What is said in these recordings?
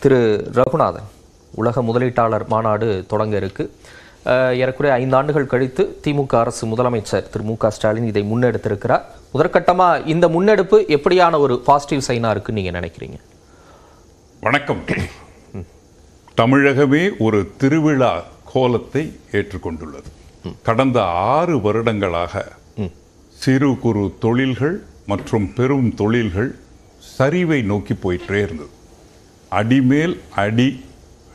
திரு ரகுநாதன், உலக முதலீட்டாளர் மாநாடு தொடங்க இருக்கு. ஏறக்குறைய 5 ஆண்டுகள் கழித்து திமுக அரசு முதலமைச்சர் திரு மு க ஸ்டாலின் இதை முன்னெடுத்திருக்கிறார். முதற்கட்டமா இந்த முன்னெடுப்பு எப்படியான ஒரு பாசிட்டிவ் சைனா இருக்குன்னு நீங்க நினைக்கிறீங்க? வணக்கம். தமிழகமே ஒரு திருவிழா கோலத்தை ஏற்றுக்கொண்டுள்ளது. கடந்த 6 வருடங்களாக சிறு குறு தொழில்கள் மற்றும் பெரும் தொழில்கள் சரிவை நோக்கி போயிட்டே இருந்தது. அடிமேல் அடி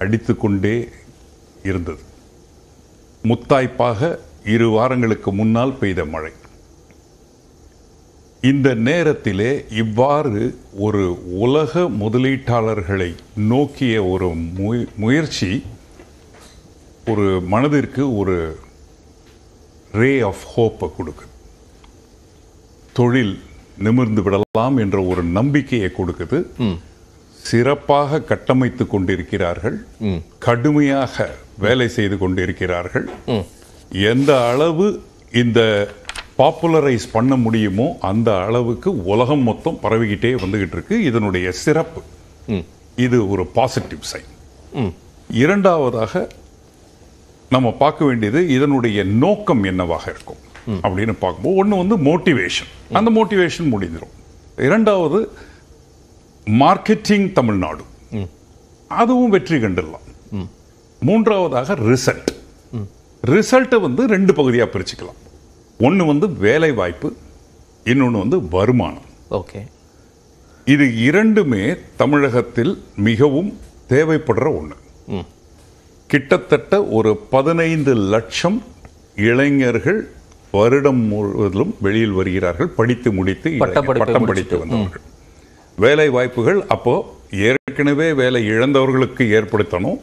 அடித்து கொண்டே இருந்தது. முத்தாய்ப்பாக 2 வாரங்களுக்கு முன்னால் பெய்த மழை. இந்த நேரத்திலே இவ்வாறு ஒரு உலக முதலீட்டாளர்களை நோக்கிய ஒரு முயற்சி ஒரு மனதிற்கு ஒரு ரே ஆஃப் ஹோப்பை கொடுக்குது. தொழில் நிமிர்ந்து விடலாம் என்ற ஒரு நம்பிக்கையை கொடுக்குது. சிறப்பாக கட்டமைத்து கொண்டிருக்கிறார்கள், கடுமையாக வேலை செய்து கொண்டிருக்கிறார்கள். எந்த அளவு இந்த பாப்புலரைஸ் பண்ண முடியுமோ அந்த அளவுக்கு உலகம் மொத்தம் பரவிக்கிட்டே வந்துகிட்டு இருக்கு. இதனுடைய சிறப்பு இது ஒரு பாசிட்டிவ் சைன். இரண்டாவதாக நம்ம பார்க்க வேண்டியது இதனுடைய நோக்கம் என்னவாக இருக்கும் அப்படின்னு பார்க்கும்போது, ஒன்று மோட்டிவேஷன். அந்த மோட்டிவேஷன் முடிஞ்சிடும். இரண்டாவது மார்க்கெட்டிங் தமிழ்நாடு, அதுவும் வெற்றி கண்டுடலாம். மூன்றாவதாக ரிசல்ட். ரிசல்ட்டை 2 பகுதியாக பிரிச்சுக்கலாம். ஒன்று வேலை வாய்ப்பு, இன்னொன்று வருமானம். ஓகே, இது இரண்டுமே தமிழகத்தில் மிகவும் தேவைப்படுற ஒன்று. கிட்டத்தட்ட ஒரு 15 லட்சம் இளைஞர்கள் வருடம் முழுவதும் வெளியில் வருகிறார்கள், படித்து முடித்து பட்டம் படித்து வந்தவர்கள். வேலை வாய்ப்புகள் அப்போ ஏற்கனவே வேலை இழந்தவர்களுக்கு ஏற்படுத்தணும்.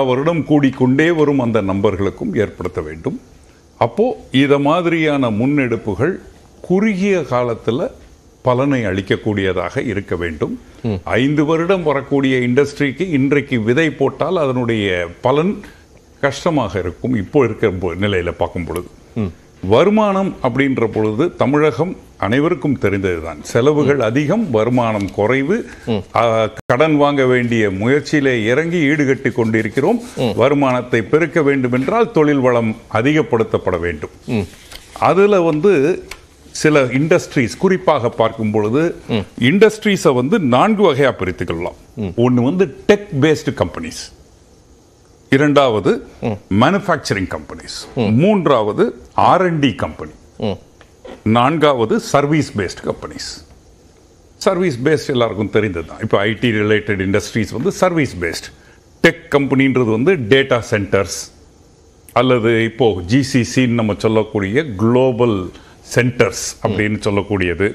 வருடம் கூடிக்கொண்டே வரும் அந்த நம்பர்களுக்கும் ஏற்படுத்த வேண்டும். அப்போ இத மாதிரியான முன்னெடுப்புகள் குறுகிய காலத்தில் பலனை அளிக்கக்கூடியதாக இருக்க வேண்டும். 5 வருடம் வரக்கூடிய இண்டஸ்ட்ரிக்கு இன்றைக்கு விதை போட்டால் அதனுடைய பலன் கஷ்டமாக இருக்கும். இப்போ இருக்கிற நிலையில பார்க்கும் பொழுது வருமானம் அப்படின்ற பொழுது தமிழகம் அனைவருக்கும் தெரிந்ததுதான். செலவுகள் அதிகம், வருமானம் குறைவு. கடன் வாங்க வேண்டிய முயற்சியிலே இறங்கி ஈடுகட்டி கொண்டிருக்கிறோம். வருமானத்தை பெருக்க வேண்டும் என்றால் தொழில் வளம் அதிகப்படுத்தப்பட வேண்டும். அதுல சில இண்டஸ்ட்ரீஸ் குறிப்பாக பார்க்கும் பொழுது இண்டஸ்ட்ரீஸை 4 வகையா பிரித்துக்கலாம். ஒன்று டெக் பேஸ்டு கம்பெனிஸ், இரண்டாவது மேனுஃபேக்சரிங் கம்பெனிஸ், மூன்றாவது R&D கம்பெனி, நான்காவது service based companies. Service based எல்லாருக்கும் தெரிந்ததுதான். இப்போ IT related industries service based. Tech கம்பெனின்றது டேட்டா சென்டர்ஸ் அல்லது இப்போ ஜிசிசின்னு நம்ம சொல்லக்கூடிய குளோபல் சென்டர்ஸ் அப்படின்னு சொல்லக்கூடியது.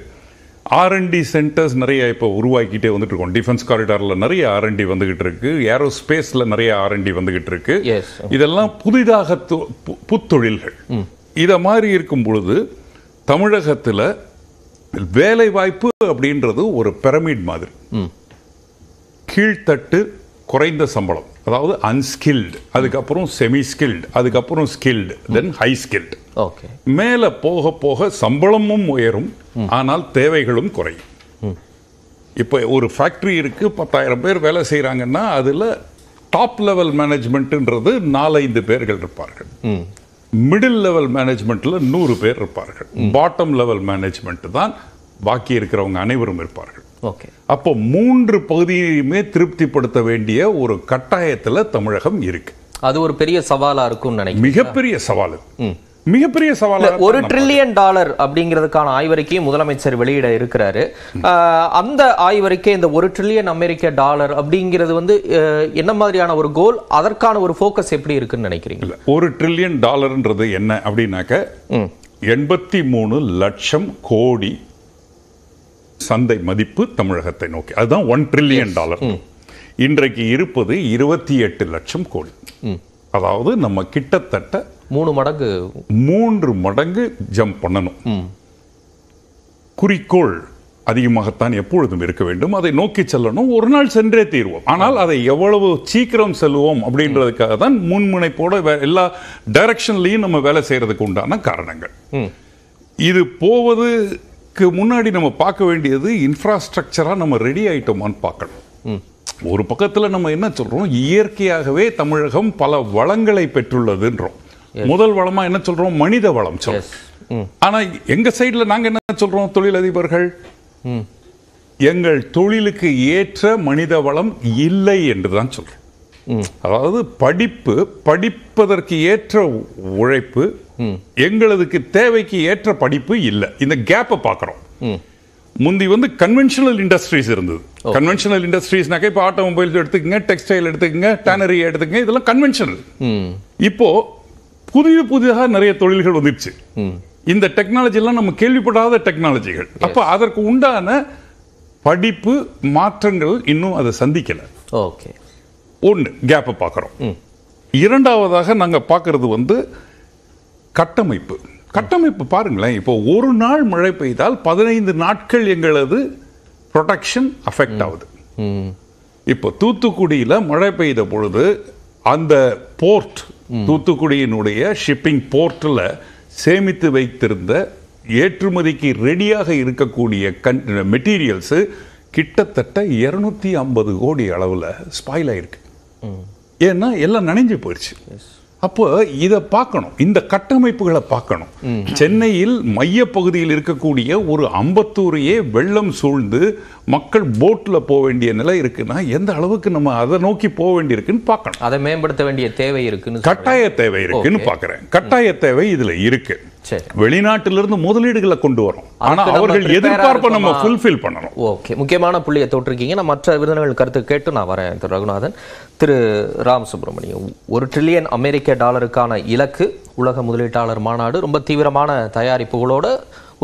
R&D சென்டர்ஸ் நிறைய இப்போ உருவாக்கிட்டே வந்துட்டு இருக்கோம். டிஃபென்ஸ் காரிடார்ல நிறைய R&D வந்துகிட்டு இருக்கு, ஏரோஸ்பேஸ்ல நிறைய R&D வந்துகிட்டு இருக்கு. இதெல்லாம் புதிதாக புத்தொழில்கள். இத மாதிரி இருக்கும் பொழுது தமிழகத்தில் வேலை வாய்ப்பு அப்படின்றது ஒரு பிரமிட் மாதிரி. கீழ்த்தட்டு குறைந்த சம்பளம், அதாவது அன்ஸ்கில்டு, அதுக்கப்புறம் செமி ஸ்கில்டு, அதுக்கப்புறம் ஸ்கில்டு, தென் ஹை ஸ்கில்டு. மேல போக போக சம்பளமும் உயரும், ஆனால் தேவைகளும் குறையும். இப்போ ஒரு ஃபேக்டரி இருக்கு, 10,000 பேர் வேலை செய்யறாங்கன்னா அதுல டாப் லெவல் மேனேஜ்மெண்ட்ன்றது 4-5 பேர்கள் இருப்பார்கள். மிடில் லெவல் மேனேஜ்மெண்ட்ல 100 பேர் இருப்பார்கள். பாட்டம் லெவல் மேனேஜ்மெண்ட் தான் பாக்கி இருக்கிறவங்க அனைவரும் இருப்பார்கள். அப்போ 3 பகுதியுமே திருப்திப்படுத்த வேண்டிய ஒரு கட்டாயத்துல தமிழகம் இருக்கு. அது ஒரு பெரிய சவாலா இருக்கும் நினைக்கிறேன். மிகப்பெரிய சவால், மிகப்பெரிய சவால். $1 ட்ரில்லியன் ஆய்வறிக்கையும் முதலமைச்சர் வெளியிட இருக்கிறாரு. அந்த ஆய்வறிக்கை இந்த $1 ட்ரில்லியன் $1 அப்படிங்கிறது என்ன மாதிரியான ஒரு கோல், அதற்கான ஒரு போக்கஸ் எப்படி இருக்குன்னு நினைக்கிறீங்க? $1 ட்ரில்லியன் என்ன அப்படின்னாக்க 83 லட்சம் கோடி சந்தை மதிப்பு தமிழகத்தை நோக்கி. அதுதான் $1 ட்ரில்லியன். இன்றைக்கு இருப்பது 28 லட்சம் கோடி. அதாவது நம்ம கிட்டத்தட்ட 3 மடங்கு ஜம்ப் பண்ணணும். குறிக்கோள் அதிகமாகத்தான் எப்பொழுதும் இருக்க வேண்டும். அதை நோக்கி செல்லணும். ஒரு நாள் சென்றே தீர்வோம். ஆனால் அதை எவ்வளவு சீக்கிரம் செல்வோம் அப்படின்றதுக்காக தான் முன்முனைப்போட எல்லா டைரக்ஷன்லையும் நம்ம வேலை செய்யறதுக்கு உண்டான காரணங்கள். இது போவதுக்கு முன்னாடி நம்ம பார்க்க வேண்டியது இன்ஃப்ராஸ்ட்ரக்சரா நம்ம ரெடி ஆயிட்டோமான்னு பார்க்கணும். ஒரு பக்கத்தில் நம்ம என்ன சொல்றோம், இயற்கையாகவே தமிழகம் பல வளங்களை பெற்றுள்ளதுன்றோம். முதல் வளமா என்ன சொல்றோம், மனித வளம் சொல்றோம். ஆனா எங்க சைடுல நாங்க என்ன சொல்றோம், தொழிலதிபர்கள் எங்கள் தொழிலுக்கு ஏற்ற மனித வளம் இல்லை என்றுதான் சொல்றோம். அதாவது படிப்பதற்கு ஏற்ற உழைப்பு, எங்களதுக்கு தேவைக்கு ஏற்ற படிப்பு இல்லை. இந்த கேப்பை பார்க்கிறோம். முந்தி கன்வென்ஷனல் இண்டஸ்ட்ரீஸ் இருந்தது. கன்வென்ஷனல் இண்டஸ்ட்ரீஸ்னாக்க இப்போ ஆட்டோமொபைல்ஸ் எடுத்துக்கங்க, டெக்ஸ்டைல் எடுத்துக்கங்க, டேனரி எடுத்துக்கங்க, இதெல்லாம் கன்வென்ஷனல். இப்போ புதிதாக நிறைய தொழில்கள் வந்துருச்சு. இந்த டெக்னாலஜி எல்லாம் நம்ம கேள்விப்படாத டெக்னாலஜிகள். அப்ப அதற்கு உண்டான படிப்பு மாற்றங்கள் இன்னும் அதை சந்திக்கல. ஓகே, ஒன்று கேப்பை பார்க்குறோம். இரண்டாவதாக நாங்கள் பார்க்கறது கட்டமைப்பு. கட்டமைப்பு பாருங்களேன், இப்போ ஒரு நாள் மழை பெய்தால் 15 நாட்கள் எங்களது ப்ரொடெக்ஷன் அஃபெக்ட் ஆகுது. இப்போ தூத்துக்குடியில் மழை பெய்த பொழுது அந்த போர்ட், தூத்துக்குடியினுடைய ஷிப்பிங் போர்ட்டில் சேமித்து வைத்திருந்த ஏற்றுமதிக்கு ரெடியாக இருக்கக்கூடிய மெட்டீரியல்ஸ் கிட்டத்தட்ட 250 கோடி அளவில் ஸ்பாயில் ஆயிருக்கு. ஏன்னா எல்லாம் நனைஞ்சு போயிடுச்சு. அப்போ இதை பார்க்கணும், இந்த கட்டமைப்புகளை பார்க்கணும். சென்னையில் மைய பகுதியில் இருக்கக்கூடிய ஒரு அம்பத்தூரையே வெள்ளம் சூழ்ந்து மக்கள் போட்ல போக வேண்டிய நிலை இருக்குன்னா எந்த அளவுக்கு நம்ம அதை நோக்கி போக வேண்டியிருக்குன்னு பார்க்கணும். அதை மேம்படுத்த வேண்டிய தேவை இருக்குன்னு, கட்டாய தேவை இருக்குன்னு பார்க்கிறேன். கட்டாய தேவை இதுல இருக்கு. வெளிநாட்டிலிருந்து முதலீடுகளை கொண்டு வரும். ஆனா அவர்கள் எதிர்பார்ப்பை நம்ம ஃபுல்ஃபில் பண்ணணும். ஓகே, முக்கியமான புள்ளியை தொட்டிருக்கீங்க. நான் மற்ற விருந்தினர்கள் கருத்து கேட்டு நான் வரேன். திரு ரகுநாதன், திரு ராம் சுப்ரமணியம், $1 trillion அமெரிக்க டாலருக்கான இலக்கு, உலக முதலீட்டாளர் மாநாடு ரொம்ப தீவிரமான தயாரிப்புகளோட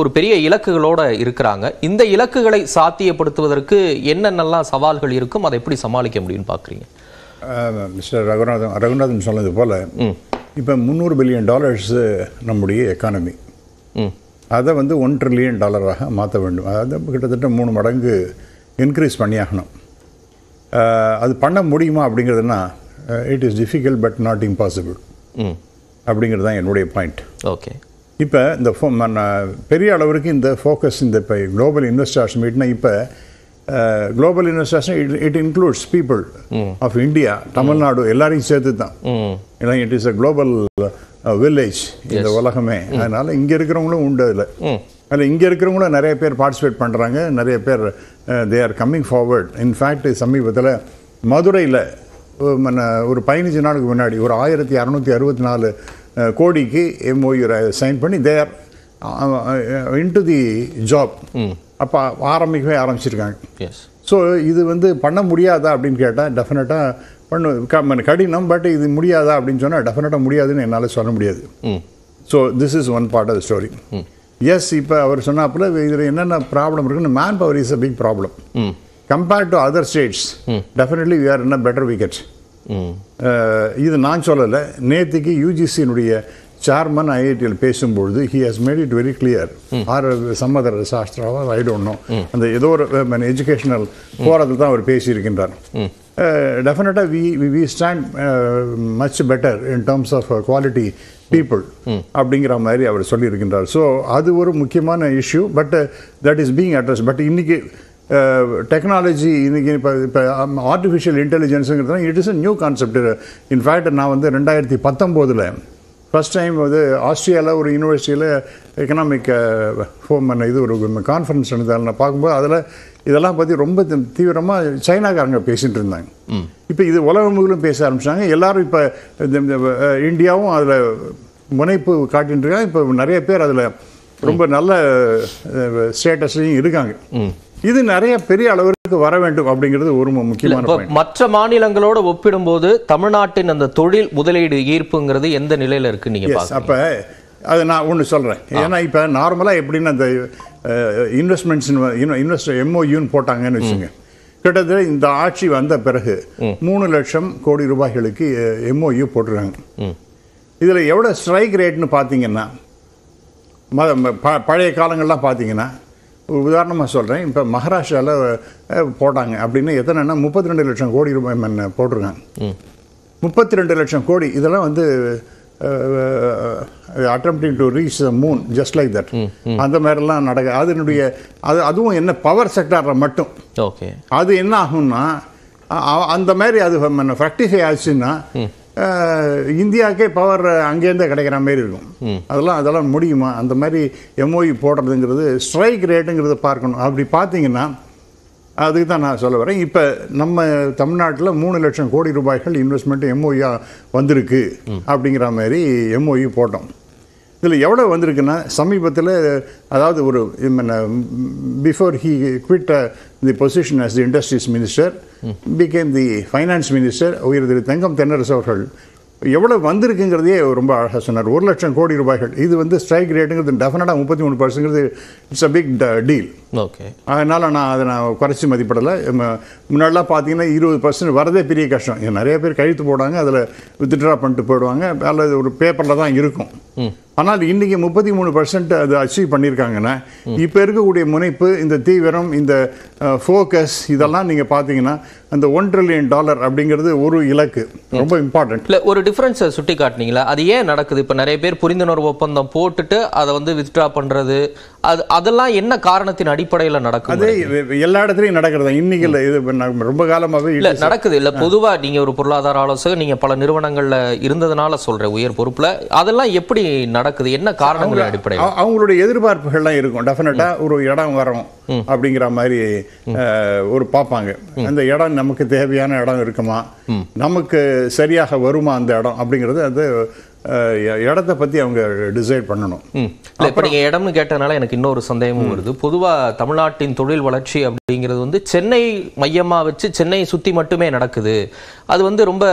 ஒரு பெரிய இலக்குகளோட இருக்கிறாங்க. இந்த இலக்குகளை சாத்தியப்படுத்துவதற்கு என்னென்னலாம் சவால்கள் இருக்கும், அதை எப்படி சமாளிக்க முடியும்னு பார்க்குறீங்க? மிஸ்டர் ரகுநாதன் சொன்னது போல இப்போ $300 பில்லியன் நம்முடைய எக்கானமி, அதை $1 trillion மாற்ற வேண்டும். அதை கிட்டத்தட்ட 3 மடங்கு இன்க்ரீஸ் பண்ணியாகணும். அது பண்ண முடியுமா அப்படிங்கிறதுனா, it is difficult but not impossible அப்படிங்கிறது தான் என்னுடைய பாயிண்ட். ஓகே, இப்போ இந்த பெரிய அளவிற்கு இந்த ஃபோக்கஸ், இந்த இப்போ குளோபல் இன்வெஸ்டர்ஸ் மீட்னா, இப்போ global investors it includes people of India, Tamil Nadu எல்லாரையும் சேர்த்து தான். ஏன்னா it is a global village இந்த உலகமே. அதனால இங்கே இருக்கிறவங்களும் உண்டு. அதில் இங்கே இருக்கிறவங்களும் நிறைய பேர் பார்ட்டிசிபேட் பண்ணுறாங்க. நிறைய பேர் they are coming forward. In fact சமீபத்தில் மதுரையில் ஒரு 15 நாளுக்கு முன்னாடி ஒரு 1664 கோடிக்கு MOU சைன் பண்ணி they are into the job. அப்போ ஆரம்பிச்சிருக்காங்க. ஸோ இது பண்ண முடியாதா அப்படின்னு கேட்டால் டெஃபினட்டாக கடினம். பட் இது முடியாதா அப்படின்னு சொன்னால் டெஃபினட்டாக முடியாதுன்னு என்னால் சொல்ல முடியாது. So this is one part of the story. Yes, இப்போ அவர் சொன்னாப்புல இதில் என்னென்ன ப்ராப்ளம் இருக்குன்னு, man power is a big problem compared to other states. Definitely we are in a better wicket. இது நான் சொல்லலை. நேற்றுக்கு யூஜிசியினுடைய சேர்மன் IITயில் பேசும்பொழுது he has made it very clear, or some other சாஸ்திராவா I don't know, அந்த ஏதோ ஒரு educational போராட்டத்தில் தான் அவர் பேசியிருக்கின்றார். டெஃபினட்டாக we stand much better in terms of quality people அப்படிங்கிற மாதிரி அவர் சொல்லியிருக்கின்றார். ஸோ அது ஒரு முக்கியமான issue. But that is being address. But இன்னைக்கு டெக்னாலஜி, இன்னைக்கு இப்போ ஆர்டிஃபிஷியல் இன்டெலிஜென்ஸுங்கிறது it is a new concept. In fact நான் 2019 ஃபஸ்ட் டைம் ஆஸ்திரேலியாவில் ஒரு யூனிவர்சிட்டியில் எக்கனாமிக் இது ஒரு கான்ஃபரன்ஸ் நடந்தால் நான் பார்க்கும்போது அதில் இதெல்லாம் பற்றி ரொம்ப தீவிரமாக சைனாக்காரங்க பேசிகிட்டு இருந்தாங்க. இப்போ இது உலகம் முழுவதும் பேச ஆரம்பிச்சாங்க. எல்லாரும் இப்போ இந்தியாவும் அதில் முனைப்பு காட்டின்னு இருக்காங்க. இப்போ நிறைய பேர் அதில் ரொம்ப நல்ல ஸ்டேட்டஸ்லையும் இருக்காங்க. இது நிறைய பெரிய அளவிற்கு வர வேண்டும் அப்படிங்கிறது ஒரு முக்கியமான. மற்ற மாநிலங்களோட ஒப்பிடும்போது தமிழ்நாட்டின் அந்த தொழில் முதலீடு ஈர்ப்புங்கிறது எந்த நிலையில இருக்கு நீங்க பாருங்க. அப்ப அது நான் ஒன்று சொல்றேன். ஏன்னா இப்ப நார்மலா எப்படின்னு அந்த இன்வெஸ்டர் MOUன்னு போட்டாங்கன்னு வச்சுங்க. கிட்டத்தட்ட இந்த ஆட்சி வந்த பிறகு 3 லட்சம் கோடி ரூபாய்களுக்கு MOU போட்டுருக்காங்க. இதுல எவ்வளவு ஸ்ட்ரைக் ரேட்னு பாத்தீங்கன்னா, பழைய காலங்கள்லாம் பார்த்தீங்கன்னா, உதாரணமாக சொல்கிறேன், இப்போ மகாராஷ்டிராவில் போட்டாங்க அப்படின்னு எத்தனைன்னா 32 லட்சம் கோடி ரூபாய் போட்டிருக்காங்க. 32 லட்சம் கோடி. இதெல்லாம் attempting to reach the moon just like that. அந்த மாதிரிலாம் அதனுடைய அதுவும் என்ன பவர் செக்டாரில் மட்டும். ஓகே, அது என்ன ஆகும்னா அந்த மாதிரி அது ஃப்ராக்டிஃபை ஆச்சுன்னா இந்தியாவுக்கே பவர் அங்கேருந்தே கிடைக்கிற மாதிரி இருக்கும். அதெல்லாம் முடியுமா? அந்த மாதிரி எம்ஓஇ போடுறதுங்கிறது ஸ்ட்ரைக் ரேட்டுங்கிறத பார்க்கணும். அப்படி பார்த்தீங்கன்னா அதுக்கு தான் நான் சொல்ல வரேன். இப்போ நம்ம தமிழ்நாட்டில் 3 லட்சம் கோடி ரூபாய்கள் இன்வெஸ்ட்மெண்ட் எம்ஓஇயா வந்திருக்கு அப்படிங்கிற மாதிரி எம்ஓஇ போட்டோம். இதில் எவ்வளோ வந்திருக்குன்னா சமீபத்தில், அதாவது ஒரு before he quit the position as the industries minister became the finance minister உயர் திரு தங்கம் தென்னரசு அவர்கள் எவ்வளோ வந்திருக்குங்கிறதே ரொம்ப அழகாக சொன்னார். 1 லட்சம் கோடி ரூபாய்கள். இது வந்து ஸ்ட்ரைக் ரேட்டுங்கிறது டெஃபினட்டாக 33%. It's a big deal. Okay. அதனால் அதை குறைச்சி மதிப்பிடலை. முன்னாடிலாம் பார்த்தீங்கன்னா 20% வரதே பெரிய கஷ்டம். நிறைய பேர் கழித்து போடுவாங்க, அதில் வித்ட்ரா பண்ணிட்டு போயிடுவாங்க, அல்லது ஒரு பேப்பரில் தான் இருக்கும். ஆனால் இன்றைக்கி 33% அது அச்சீவ் பண்ணியிருக்காங்கன்னா, இப்போ இருக்கக்கூடிய முனைப்பு, இந்த தீவிரம், இந்த ஃபோக்கஸ், இதெல்லாம் நீங்கள் பார்த்தீங்கன்னா அந்த $1 trillion அப்படிங்கிறது ஒரு இலக்கு, ரொம்ப இம்பார்ட்டன்ட். இல்லை, ஒரு டிஃப்ரென்ஸை சுட்டி காட்டினீங்களா? அது ஏன் நடக்குது? இப்போ நிறைய பேர் புரிந்துணர்வு ஒப்பந்தம் போட்டுட்டு அதை வந்து வித்ட்ரா பண்ணுறது, அதெல்லாம் என்ன காரணத்தின் அடிப்படையில் நடக்குது? அதே எல்லா இடத்துலையும் நடக்கிறது. இன்னைக்கு இல்லை, இது ரொம்ப காலமாகவே இல்லை நடக்குது. இல்லை, பொதுவாக நீங்கள் ஒரு பொருளாதார ஆலோசகர், நீங்கள் பல நிறுவனங்களில் இருந்ததுனால சொல்கிற உயர் பொறுப்பில், அதெல்லாம் எப்படி நடக்குது? என்ன காரணங்கள் அடிப்படையில்? அவங்களுடைய எதிர்பார்ப்புகள்லாம் இருக்கும். டெஃபினட்டாக ஒரு இடம் வரும் அப்படிங்கிற மாதிரி ஒரு பார்ப்பாங்க. அந்த இடம் நமக்கு தேவையான இடம் இருக்குமா, நமக்கு சரியாக வருமா அந்த இடம் அப்படிங்கிறது, அது இடத்தை பற்றி அவங்க டிசைட் பண்ணணும். இப்போ நீங்கள் இடம்னு கேட்டதுனால எனக்கு இன்னொரு சந்தேகமும் வருது. பொதுவாக தமிழ்நாட்டின் தொழில் வளர்ச்சி அப்படிங்கிறது வந்து சென்னை மையமாக வச்சு சென்னையை சுற்றி மட்டுமே நடக்குது. அது வந்து ரொம்ப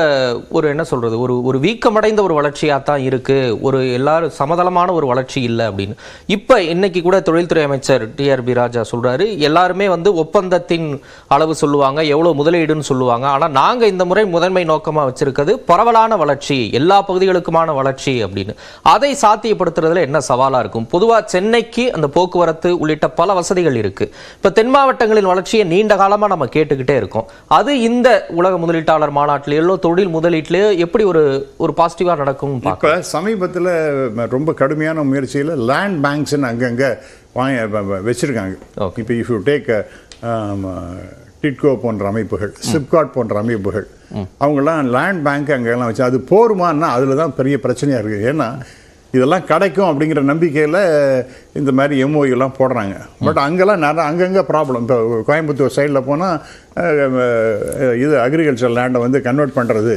ஒரு என்ன சொல்கிறது, ஒரு வீக்கமடைந்த ஒரு வளர்ச்சியாக தான் இருக்குது. ஒரு எல்லாரும் சமதளமான ஒரு வளர்ச்சி இல்லை அப்படின்னு. இப்போ இன்னைக்கு கூட தொழில்துறை அமைச்சர் டிஆர்பி ராஜா சொல்கிறாரு, எல்லாருமே வந்து ஒப்பந்தத்தின் அளவு சொல்லுவாங்க, எவ்வளோ முதலீடுன்னு சொல்லுவாங்க. ஆனால் நாங்கள் இந்த முறை முதன்மை நோக்கமாக வச்சிருக்கிறது பரவலான வளர்ச்சி, எல்லா பகுதிகளுக்குமான வளர்ச்சி அப்படின்னு. அதை சாத்தியப்படுத்துறதுல என்ன சவாலா இருக்கும்? பொதுவா சென்னைக்கு அந்த போக்குவரத்து உள்ளிட்ட பல வசதிகள் இருக்கு. இப்ப தென் மாவட்டங்களின் வளர்ச்சியை நீண்ட காலமா நம்ம கேட்டுக்கிட்டே இருக்கோம். அது இந்த உலக முதலீட்டாளர் மாநாட்டிலோ தொழில் முதலீட்டிலோ எப்படி ஒரு பாசிட்டிவா நடக்கும்? இப்ப சமீபத்தில் ரொம்ப கடுமையான முயற்சியில் லேண்ட் பேங்க்ஸ் அங்கங்க வச்சிருக்காங்க. இப்போ இஃப் யூ டேக் டிட்கோ போன்ற அமைப்புகள், சிப்காட் போன்ற அமைப்புகள், அவங்கெல்லாம் லேண்ட் பேங்க் அங்கெல்லாம் வச்சு, அது போருமானா அதில் தான் பெரிய பிரச்சனையாக இருக்குது. ஏன்னா இதெல்லாம் கிடைக்கும் அப்படிங்கிற நம்பிக்கையில் இந்த மாதிரி எம்ஓஇலாம் போடுறாங்க. பட் அங்கெல்லாம் அங்கங்கே ப்ராப்ளம். இப்போ கோயம்புத்தூர் சைடில் போனால் இது அக்ரிகல்ச்சர் லேண்டை வந்து கன்வெர்ட் பண்ணுறது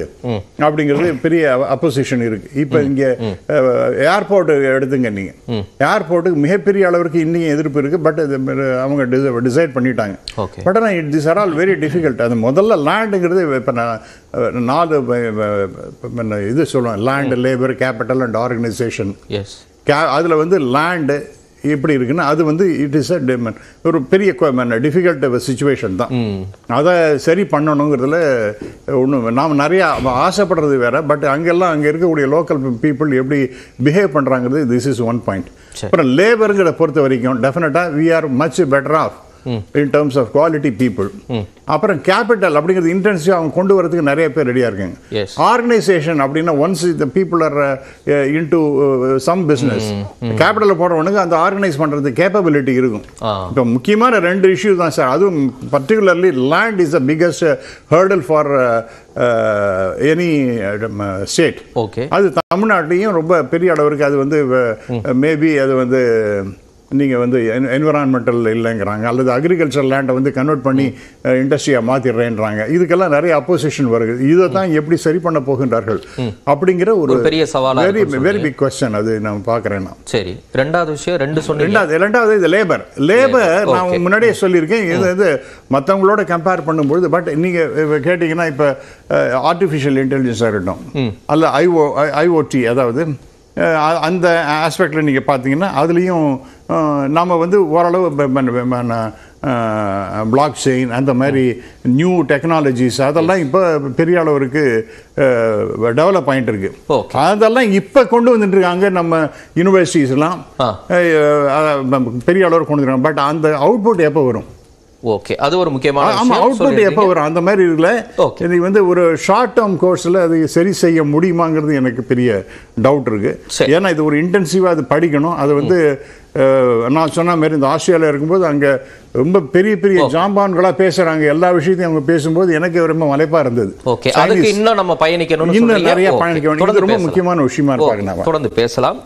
அப்படிங்கிறது பெரிய அப்போசிஷன் இருக்குது. இப்போ இங்கே ஏர்போர்ட்டு எடுத்துங்க, நீங்கள் ஏர்போர்ட்டுக்கு மிகப்பெரிய அளவிற்கு இன்னும் எதிர்ப்பு இருக்குது. பட் அவங்க டிசைட் பண்ணிட்டாங்க. பட் ஆனால் this are all very difficult. அது முதல்ல லேண்டுங்கிறது இப்போ நான் 4 இது சொல்லுவேன், land, labour, capital and organisation. அதில் வந்து லேண்டு எப்படி இருக்குன்னா, அது வந்து இட் இஸ் ஒரு பெரிய டிஃபிகல்ட் சிச்சுவேஷன் தான். அதை சரி பண்ணணுங்கிறதுல ஒன்றும் நாம் நிறையா ஆசைப்படுறது வேற. பட் அங்கெல்லாம் அங்கே இருக்கக்கூடிய லோக்கல் பீப்புள் எப்படி பிஹேவ் பண்ணுறாங்கிறது, திஸ் இஸ் ஒன் பாயிண்ட். அப்புறம் லேபருங்கிற பொறுத்த வரைக்கும் டெஃபினட்டாக we are much better off in terms of quality people. அப்புறம் கேபிட்டல் அப்படிங்கிறது இன்டென்சிவ் அவங்க கொண்டு வரதுக்கு நிறைய பேர் ரெடியாக இருக்காங்க. ஆர்கனைசேஷன் அப்படின்னா once the people are into some business, கேபிட்டலில் போடுறவனுக்கு அந்த ஆர்கனைஸ் பண்ணுறது கேப்பபிலிட்டி இருக்கும். இப்போ முக்கியமான 2 இஷ்யூ தான் சார். அதுவும் particularly land is the biggest hurdle for any state. அது தமிழ்நாட்டையும் ரொம்ப பெரிய அளவிற்கு அது வந்து மேபி அது வந்து நீங்கள் வந்து என்விரான்மெண்டல் இல்லைங்கிறாங்க, அல்லது அக்ரிகல்ச்சர் லேண்டை வந்து கன்வெர்ட் பண்ணி இண்டஸ்ட்ரியாக மாற்றிடுறேன்றாங்க. இதுக்கெல்லாம் நிறைய அப்போசிஷன் வருது. இதை தான் எப்படி சரி பண்ண போகின்றார்கள் அப்படிங்கிற ஒரு பெரிய சவால், வெரி பிக் கொஸ்டின். அது நான் பார்க்குறேன். சரி, ரெண்டாவது விஷயம் ரெண்டாவது இது லேபர். நான் முன்னாடியே சொல்லியிருக்கேன், இது மற்றவங்களோட கம்பேர் பண்ணும்பொழுது. பட் நீங்கள் கேட்டிங்கன்னா இப்போ ஆர்டிஃபிஷியல் இன்டெலிஜென்ஸாக இருக்கட்டும், அல்ல ஐஓடி, அதாவது அந்த ஆஸ்பெக்டில் நீங்கள் பார்த்தீங்கன்னா அதுலேயும் நாம் வந்து ஓரளவு பிளாக் செயின் அந்த மாதிரி நியூ டெக்னாலஜிஸ் அதெல்லாம் இப்போ பெரிய அளவுக்கு டெவலப் ஆகிட்டு இருக்கு. அதெல்லாம் இப்போ கொண்டு வந்துட்டுருக்காங்க நம்ம யூனிவர்சிட்டிஸ்லாம் பெரிய அளவுக்கு கொண்டு வந்துருக்காங்க. பட் அந்த அவுட்புட் எப்போ வரும்? ஓகே, அது ஒரு முக்கியமான ஆமா, விஷயம் அவுட்புட் எப்போ சொல்லியிருந்தீங்க. வரும் அந்த மாதிரி இதுல Okay. இது வந்து ஒரு ஷார்ட் டேர்ம் கோர்ஸ்ல அது சரி செய்ய முடியுமாங்கிறது எனக்கு பெரிய டவுட் இருக்கு. சரி. ஏன்னா இது ஒரு இன்டென்சிவா அது படிக்கணும். அது வந்து நான் சொன்ன மாதிரி இந்த ஆஸ்திரேலியா இருக்கும்போது அங்க ரொம்ப பெரிய பெரிய ஜாம்பான்களா பேசுறாங்க. எல்லா விஷயத்தையும் அவங்க பேசும்போது எனக்கு ரொம்ப மலைப்பா இருந்தது. ஓகே, அதுக்கு இன்னும் நம்ம பயணிக்கணும்னு இன்னும் சொல்றீங்க. நிறைய Okay, பயணிக்க வேண்டியது தொடர்ந்து ரொம்ப பேசலாம். முக்கியமான விஷயமா இருப்பாங்க. தொடர்ந்து பேசலாம்.